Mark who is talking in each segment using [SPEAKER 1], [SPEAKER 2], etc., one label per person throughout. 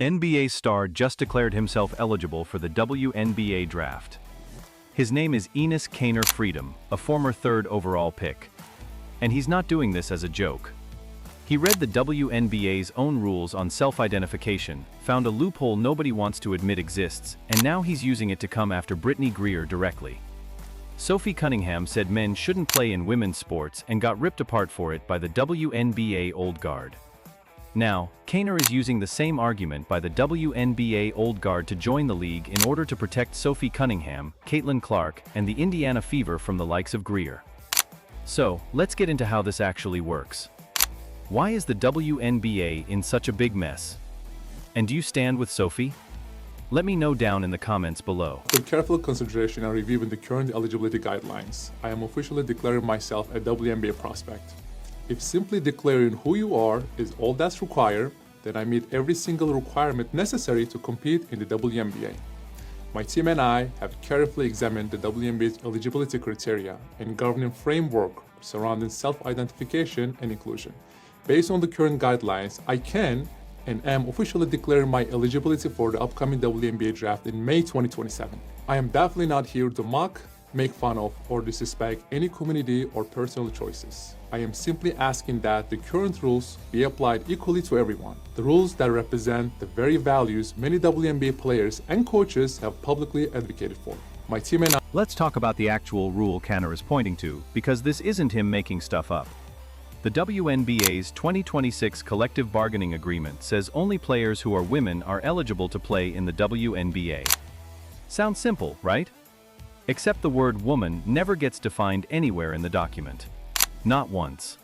[SPEAKER 1] NBA star just declared himself eligible for the WNBA draft. His name is Enes Kanter Freedom, a former third overall pick. And he's not doing this as a joke. He read the WNBA's own rules on self-identification, found a loophole nobody wants to admit exists, and now he's using it to come after Brittney Griner directly. Sophie Cunningham said men shouldn't play in women's sports and got ripped apart for it by the WNBA old guard. Now, Kanter is using the same argument by the WNBA old guard to join the league in order to protect Sophie Cunningham, Caitlin Clark, and the Indiana Fever from the likes of Griner. So, let's get into how this actually works. Why is the WNBA in such a big mess? And do you stand with Sophie? Let me know down in the comments below.
[SPEAKER 2] With careful consideration and reviewing the current eligibility guidelines, I am officially declaring myself a WNBA prospect. If simply declaring who you are is all that's required, then I meet every single requirement necessary to compete in the WNBA. My team and I have carefully examined the WNBA's eligibility criteria and governing framework surrounding self-identification and inclusion. Based on the current guidelines, I can and am officially declaring my eligibility for the upcoming WNBA draft in May 2027. I am definitely not here to mock, make fun of, or disrespect any community or personal choices. I am simply asking that the current rules be applied equally to everyone. The rules that represent the very values many WNBA players and coaches have publicly advocated for. My team and I—
[SPEAKER 1] Let's talk about the actual rule Kanter is pointing to, because this isn't him making stuff up. The WNBA's 2026 collective bargaining agreement says only players who are women are eligible to play in the WNBA. Sounds simple, right? Except the word woman never gets defined anywhere in the document. Not once.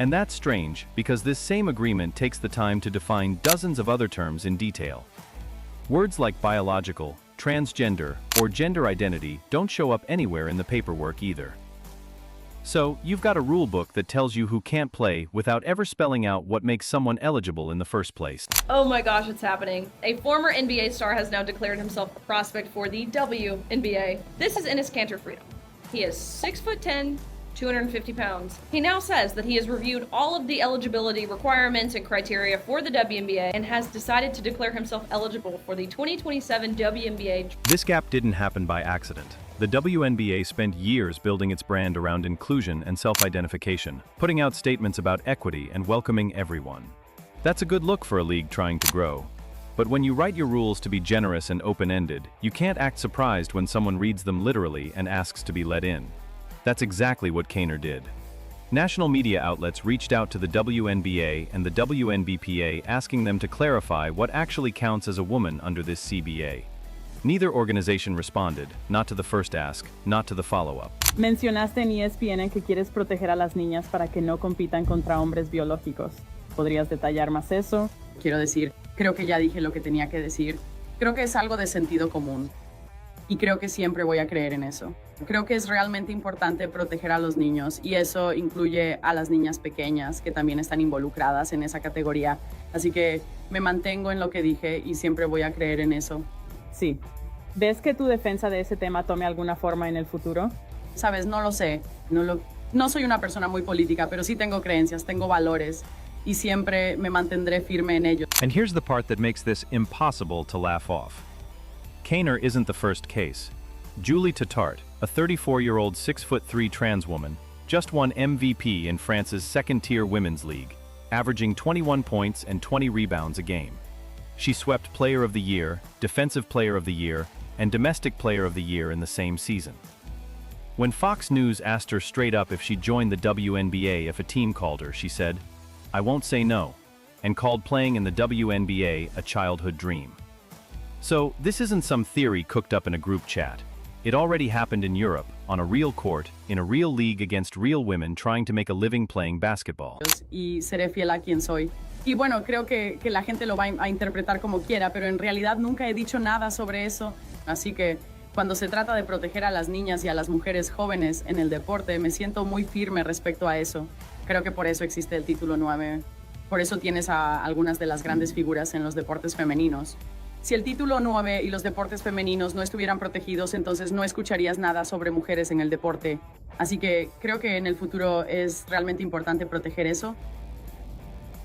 [SPEAKER 1] And that's strange, because this same agreement takes the time to define dozens of other terms in detail. Words like biological, transgender, or gender identity don't show up anywhere in the paperwork either. So, you've got a rule book that tells you who can't play without ever spelling out what makes someone eligible in the first place.
[SPEAKER 3] Oh my gosh, it's happening. A former NBA star has now declared himself a prospect for the WNBA. This is Enes Kanter Freedom. He is 6'10", 250 pounds. He now says that he has reviewed all of the eligibility requirements and criteria for the WNBA and has decided to declare himself eligible for the 2027 WNBA.
[SPEAKER 1] This gap didn't happen by accident. The WNBA spent years building its brand around inclusion and self-identification, putting out statements about equity and welcoming everyone. That's a good look for a league trying to grow. But when you write your rules to be generous and open-ended, you can't act surprised when someone reads them literally and asks to be let in. That's exactly what Kanter did. National media outlets reached out to the WNBA and the WNBPA asking them to clarify what actually counts as a woman under this CBA. Neither organization responded, not to the first ask, not to the follow-up.
[SPEAKER 4] Mencionaste en ESPN que quieres proteger a las niñas para que no compitan contra hombres biológicos. ¿Podrías detallar más eso?
[SPEAKER 5] Quiero decir, creo que ya dije lo que tenía que decir. Creo que es algo de sentido común. Y creo que siempre voy a creer en eso. Creo que es realmente importante proteger a los niños y eso incluye a las niñas pequeñas que también están involucradas en esa categoría. Así que me mantengo en lo que dije y siempre voy a creer en eso.
[SPEAKER 4] Sí. ¿Ves que tu defensa de ese tema tome alguna forma en el futuro?
[SPEAKER 5] Sabes, no lo sé. No soy una persona muy política, pero sí tengo creencias, tengo valores y siempre me mantendré firme en ellos.
[SPEAKER 1] And here's the part that makes this impossible to laugh off. Kanter isn't the first case. Julie Tattart, a 34-year-old 6'3" trans woman, just won MVP in France's second-tier women's league, averaging 21 points and 20 rebounds a game. She swept Player of the Year, Defensive Player of the Year, and Domestic Player of the Year in the same season. When Fox News asked her straight up if she'd join the WNBA if a team called her, she said, "I won't say no," and called playing in the WNBA a childhood dream. So, this isn't some theory cooked up in a group chat. It already happened in Europe, on a real court, in a real league against real women trying to make a living playing basketball.
[SPEAKER 5] Y seré fiel a quien soy. Y bueno, creo que la gente lo va a interpretar como quiera, pero en realidad nunca he dicho nada sobre eso. Así que cuando se trata de proteger a las niñas y a las mujeres jóvenes en el deporte, me siento muy firme respecto a eso. Creo que por eso existe el título 9. Por eso tienes a algunas de las grandes figuras en los deportes femeninos. Si el título 9 y los deportes femeninos no estuvieran protegidos, entonces no escucharías nada sobre mujeres en el deporte. Así que creo que en el futuro es realmente importante proteger eso.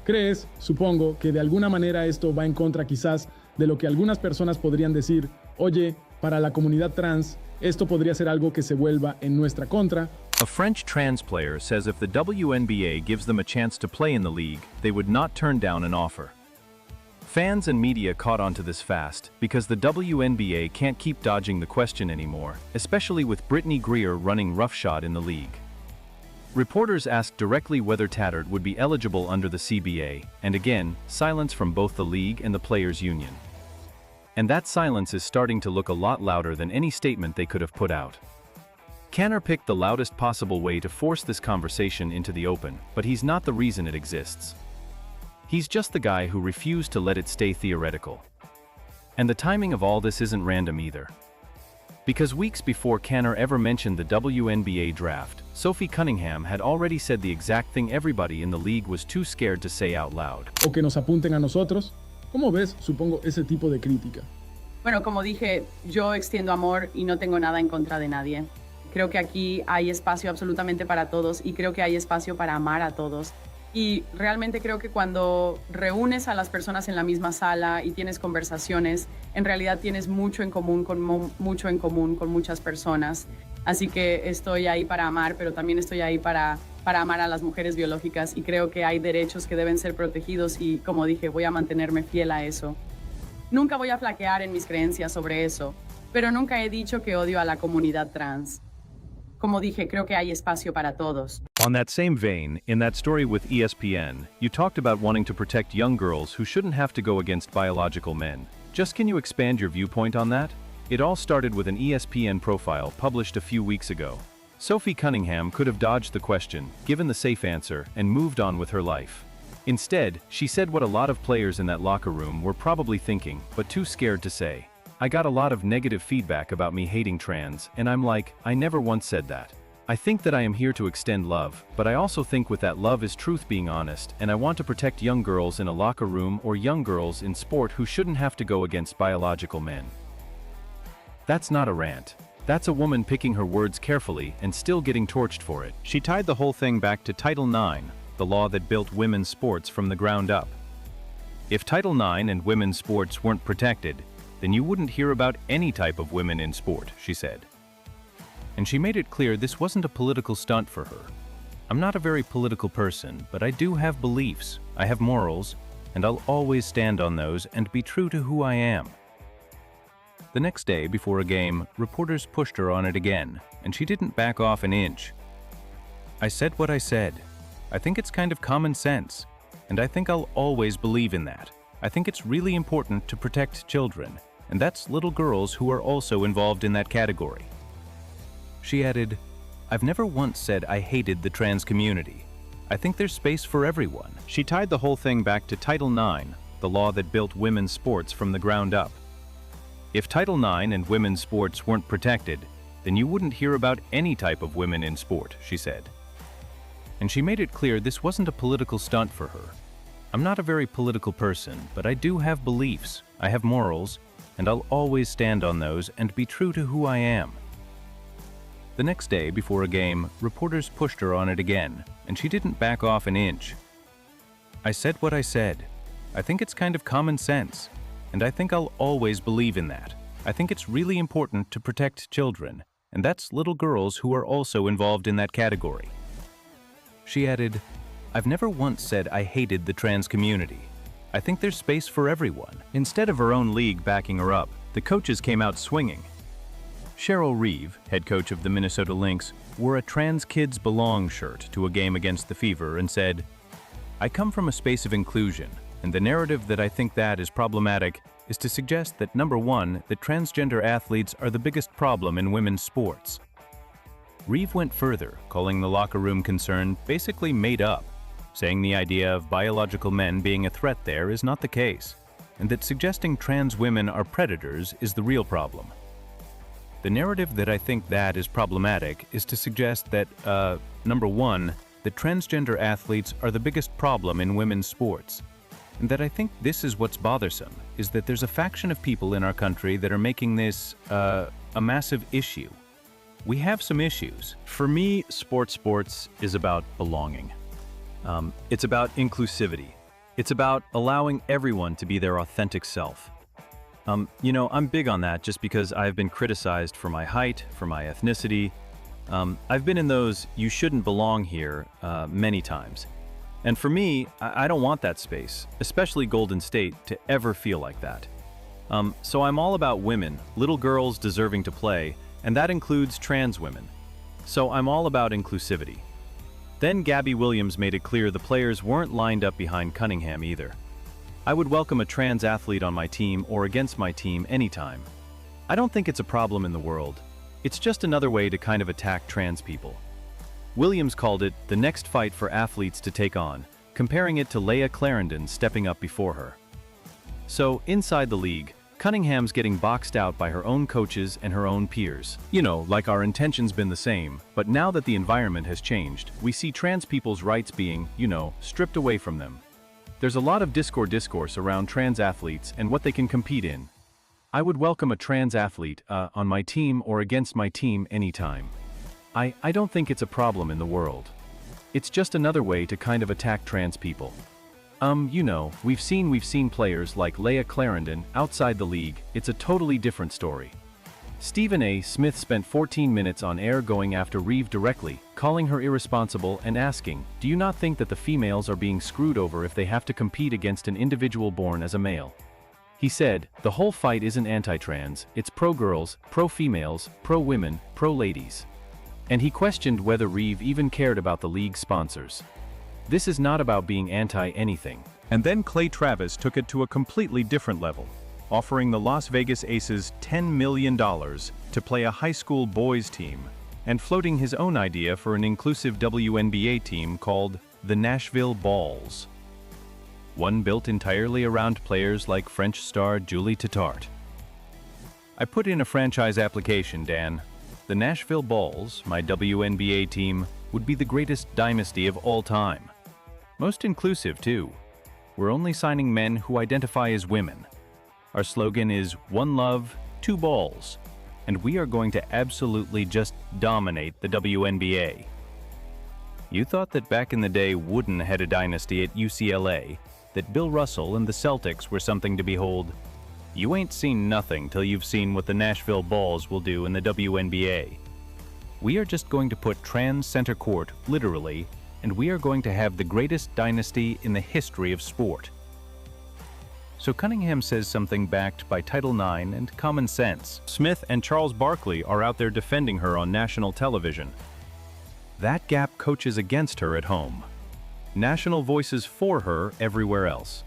[SPEAKER 6] ¿Crees, supongo, que de alguna manera esto va en contra quizás de lo que algunas personas podrían decir, oye, para la comunidad trans, esto podría ser algo que se vuelva en nuestra contra?
[SPEAKER 1] A French trans player says if the WNBA gives them a chance to play in the league, they would not turn down an offer. Fans and media caught onto this fast because the WNBA can't keep dodging the question anymore, especially with Brittney Griner running roughshod in the league. Reporters asked directly whether Tattard would be eligible under the CBA, and again, silence from both the league and the players' union. And that silence is starting to look a lot louder than any statement they could have put out. Canner picked the loudest possible way to force this conversation into the open, but he's not the reason it exists. He's just the guy who refused to let it stay theoretical. And the timing of all this isn't random either. Because weeks before Canner ever mentioned the WNBA draft, Sophie Cunningham had already said the exact thing everybody in the league was too scared to say out loud.
[SPEAKER 6] ¿O que nos apunten a nosotros? ¿Cómo ves, supongo, ese tipo de crítica?
[SPEAKER 5] Bueno, como dije, yo extiendo amor y no tengo nada en contra de nadie. Creo que aquí hay espacio absolutamente para todos y creo que hay espacio para amar a todos. Y realmente creo que cuando reúnes a las personas en la misma sala y tienes conversaciones, en realidad tienes mucho en común con muchas personas. Así que estoy ahí para amar, pero también estoy ahí para amar a las mujeres biológicas y creo que hay derechos que deben ser protegidos y, como dije, voy a mantenerme fiel a eso. Nunca voy a flaquear en mis creencias sobre eso, pero nunca he dicho que odio a la comunidad trans. Como dije, creo que hay espacio para todos.
[SPEAKER 1] On that same vein, in that story with ESPN, you talked about wanting to protect young girls who shouldn't have to go against biological men. Just can you expand your viewpoint on that? It all started with an ESPN profile published a few weeks ago. Sophie Cunningham could have dodged the question, given the safe answer, and moved on with her life. Instead, she said what a lot of players in that locker room were probably thinking, but too scared to say. I got a lot of negative feedback about me hating trans, and I'm like, I never once said that. I think that I am here to extend love, but I also think with that love is truth being honest, and I want to protect young girls in a locker room or young girls in sport who shouldn't have to go against biological men. That's not a rant. That's a woman picking her words carefully and still getting torched for it. She tied the whole thing back to Title IX, the law that built women's sports from the ground up. If Title IX and women's sports weren't protected, then you wouldn't hear about any type of women in sport, she said. And she made it clear this wasn't a political stunt for her. I'm not a very political person, but I do have beliefs, I have morals, and I'll always stand on those and be true to who I am. The next day, before a game, reporters pushed her on it again, and she didn't back off an inch. I said what I said. I think it's kind of common sense, and I think I'll always believe in that. I think it's really important to protect children, and that's little girls who are also involved in that category. She added, I've never once said I hated the trans community. I think there's space for everyone. She tied the whole thing back to Title IX, the law that built women's sports from the ground up. If Title IX and women's sports weren't protected, then you wouldn't hear about any type of women in sport, she said. And she made it clear this wasn't a political stunt for her. I'm not a very political person, but I do have beliefs, I have morals, and I'll always stand on those and be true to who I am. The next day, before a game, reporters pushed her on it again, and she didn't back off an inch. I said what I said. I think it's kind of common sense, and I think I'll always believe in that. I think it's really important to protect children, and that's little girls who are also involved in that category. She added, I've never once said I hated the trans community. I think there's space for everyone. Instead of her own league backing her up, the coaches came out swinging. Cheryl Reeve, head coach of the Minnesota Lynx, wore a Trans Kids Belong shirt to a game against the Fever and said, I come from a space of inclusion, and the narrative that I think that is problematic is to suggest that, number one, that transgender athletes are the biggest problem in women's sports. Reeve went further, calling the locker room concern basically made up, saying the idea of biological men being a threat there is not the case, and that suggesting trans women are predators is the real problem. The narrative that I think that is problematic is to suggest that, number one, that transgender athletes are the biggest problem in women's sports, and that I think this is what's bothersome, is that there's a faction of people in our country that are making this, a massive issue. We have some issues.
[SPEAKER 7] For me, sports is about belonging. It's about inclusivity.
[SPEAKER 1] It's about allowing everyone to be their authentic self. I'm big on that just because I've been criticized for my height, for my ethnicity. I've been in those "you shouldn't belong here" many times. And for me, I don't want that space, especially Golden State, to ever feel like that. So I'm all about women, little girls deserving to play, and that includes trans women. So I'm all about inclusivity. Then Gabby Williams made it clear the players weren't lined up behind Cunningham either. I would welcome a trans athlete on my team or against my team anytime. I don't think it's a problem in the world. It's just another way to kind of attack trans people. Williams called it the next fight for athletes to take on, comparing it to Leah Clarendon stepping up before her. So, inside the league, Cunningham's getting boxed out by her own coaches and her own peers. Like our intention's been the same, but now that the environment has changed, we see trans people's rights being, stripped away from them. There's a lot of discourse around trans athletes and what they can compete in. I would welcome a trans athlete on my team or against my team anytime. I don't think it's a problem in the world. It's just another way to kind of attack trans people. We've seen players like Leah Clarendon outside the league. It's a totally different story. Stephen A. Smith spent 14 minutes on air going after Reeve directly, calling her irresponsible and asking, "Do you not think that the females are being screwed over if they have to compete against an individual born as a male?" He said, "The whole fight isn't anti-trans, it's pro-girls, pro-females, pro-women, pro-ladies." And he questioned whether Reeve even cared about the league's sponsors. This is not about being anti-anything.
[SPEAKER 7] And then Clay Travis took it to a completely different level, offering the Las Vegas Aces $10 million to play a high school boys team, and floating his own idea for an inclusive WNBA team called the Nashville Balls. One built entirely around players like French star Julie Tattart. I put in a franchise application, Dan. The Nashville Balls, my WNBA team, would be the greatest dynasty of all time. Most inclusive, too. We're only signing men who identify as women. Our slogan is "One Love, Two Balls," and we are going to absolutely just dominate the WNBA. You thought that back in the day Wooden had a dynasty at UCLA, that Bill Russell and the Celtics were something to behold. You ain't seen nothing till you've seen what the Nashville Balls will do in the WNBA. We are just going to put trans center court, literally, and we are going to have the greatest dynasty in the history of sport. So Cunningham says something backed by Title IX and common sense. Smith and Charles Barkley are out there defending her on national television. That gap coaches against her at home. National voices for her everywhere else.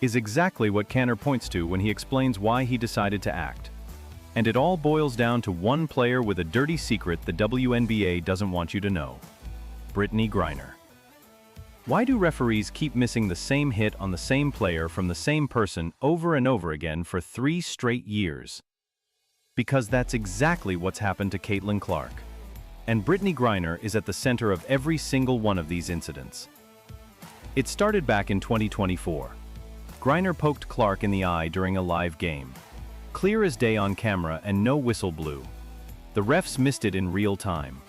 [SPEAKER 7] Is exactly what Canner points to when he explains why he decided to act. And it all boils down to one player with a dirty secret the WNBA doesn't want you to know. Brittney Griner. Why do referees keep missing the same hit on the same player from the same person over and over again for 3 straight years? Because that's exactly what's happened to Caitlin Clark. And Brittney Griner is at the center of every single one of these incidents. It started back in 2024. Griner poked Clark in the eye during a live game. Clear as day on camera and no whistle blew. The refs missed it in real time.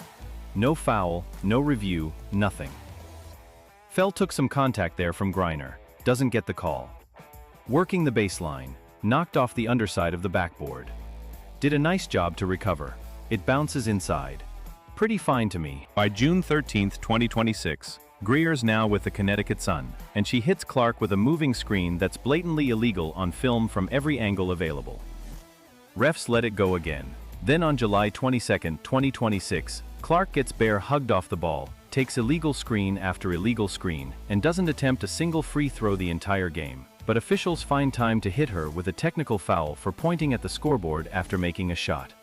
[SPEAKER 7] No foul, no review, nothing. Fell took some contact there from Griner, doesn't get the call. Working the baseline, knocked off the underside of the backboard. Did a nice job to recover. It bounces inside. Pretty fine to me. By June 13, 2026, Greer's now with the Connecticut Sun, and she hits Clark with a moving screen that's blatantly illegal on film from every angle available. Refs let it go again. Then on July 22, 2026, Clark gets bear hugged off the ball, takes illegal screen after illegal screen, and doesn't attempt a single free throw the entire game. But officials find time to hit her with a technical foul for pointing at the scoreboard after making a shot.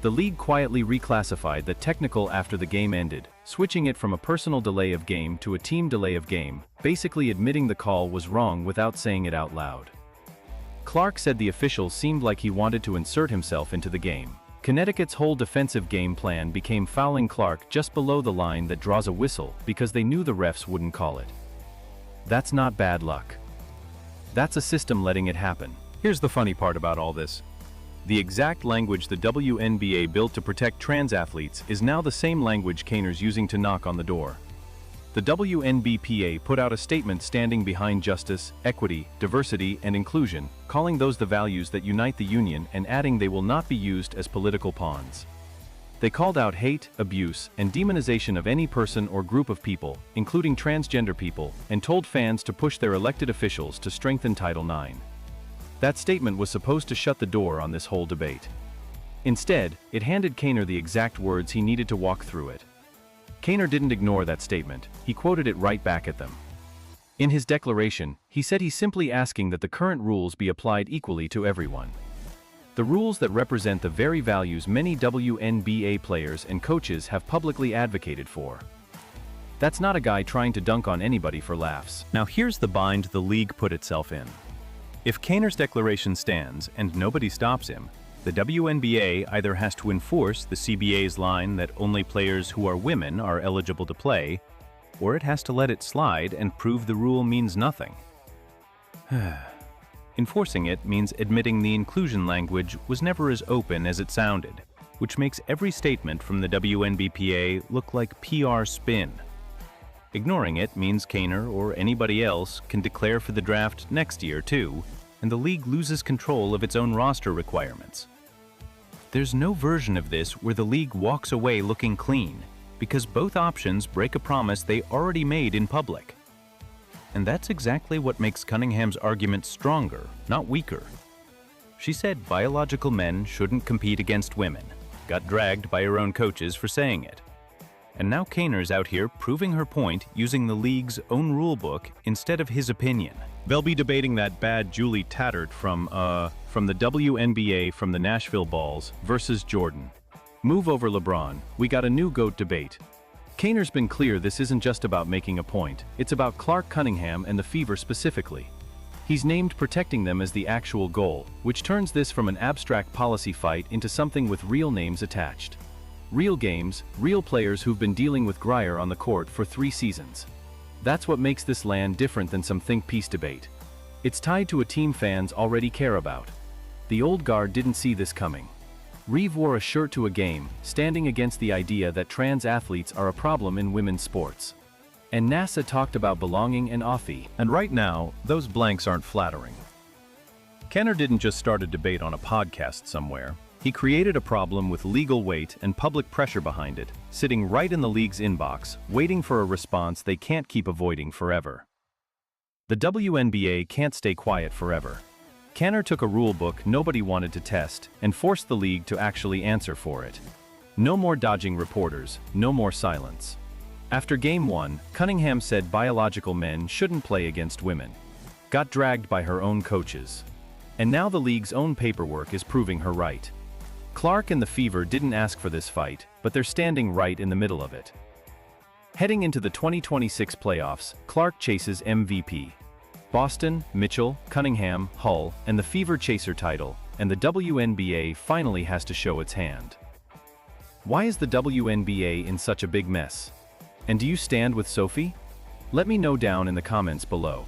[SPEAKER 7] The league quietly reclassified the technical after the game ended, switching it from a personal delay of game to a team delay of game, basically admitting the call was wrong without saying it out loud. Clark said the official seemed like he wanted to insert himself into the game. Connecticut's whole defensive game plan became fouling Clark just below the line that draws a whistle because they knew the refs wouldn't call it. That's not bad luck. That's a system letting it happen. Here's the funny part about all this. The exact language the WNBA built to protect trans athletes is now the same language Canner's using to knock on the door.
[SPEAKER 1] the WNBPA put out a statement standing behind justice, equity, diversity, and inclusion, calling those the values that unite the union and adding they will not be used as political pawns. They called out hate, abuse, and demonization of any person or group of people, including transgender people, and told fans to push their elected officials to strengthen Title IX. That statement was supposed to shut the door on this whole debate. Instead, it handed Kaner the exact words he needed to walk through it. Kaner didn't ignore that statement, he quoted it right back at them. In his declaration, he said he's simply asking that the current rules be applied equally to everyone. The rules that represent the very values many WNBA players and coaches have publicly advocated for. That's not a guy trying to dunk on anybody for laughs.
[SPEAKER 7] Now here's the bind the league put itself in. If Kaner's declaration stands and nobody stops him, the WNBA either has to enforce the CBA's line that only players who are women are eligible to play, or it has to let it slide and prove the rule means nothing. Enforcing it means admitting the inclusion language was never as open as it sounded, which makes every statement from the WNBPA look like PR spin. Ignoring it means Kaner or anybody else can declare for the draft next year too, and the league loses control of its own roster requirements. There's no version of this where the league walks away looking clean, because both options break a promise they already made in public. And that's exactly what makes Cunningham's argument stronger, not weaker. She said biological men shouldn't compete against women, got dragged by her own coaches for saying it. And now Kaner's out here proving her point using the league's own rulebook instead of his opinion.
[SPEAKER 1] They'll be debating that bad Julie Tattert from the WNBA from the Nashville Balls versus Jordan. Move over LeBron, we got a new GOAT debate. Kaner's been clear this isn't just about making a point, it's about Clark Cunningham and the Fever specifically. He's named protecting them as the actual goal, which turns this from an abstract policy fight into something with real names attached. Real games, real players who've been dealing with Griner on the court for 3 seasons. That's what makes this land different than some think piece debate. It's tied to a team fans already care about. The old guard didn't see this coming. Reeve wore a shirt to a game, standing against the idea that trans athletes are a problem in women's sports. And NASA talked about belonging and offie.
[SPEAKER 7] And right now, those blanks aren't flattering. Kaner didn't just start a debate on a podcast somewhere. He created a problem with legal weight and public pressure behind it, sitting right in the league's inbox, waiting for a response they can't keep avoiding forever. The WNBA can't stay quiet forever. Kaner took a rule book nobody wanted to test and forced the league to actually answer for it. No more dodging reporters, no more silence. After Game 1, Cunningham said biological men shouldn't play against women. Got dragged by her own coaches. And now the league's own paperwork is proving her right. Clark and the Fever didn't ask for this fight, but they're standing right in the middle of it. Heading into the 2026 playoffs, Clark chases MVP. Boston, Mitchell, Cunningham, Hull, and the Fever chase her title, and the WNBA finally has to show its hand. Why is the WNBA in such a big mess? And do you stand with Sophie? Let me know down in the comments below.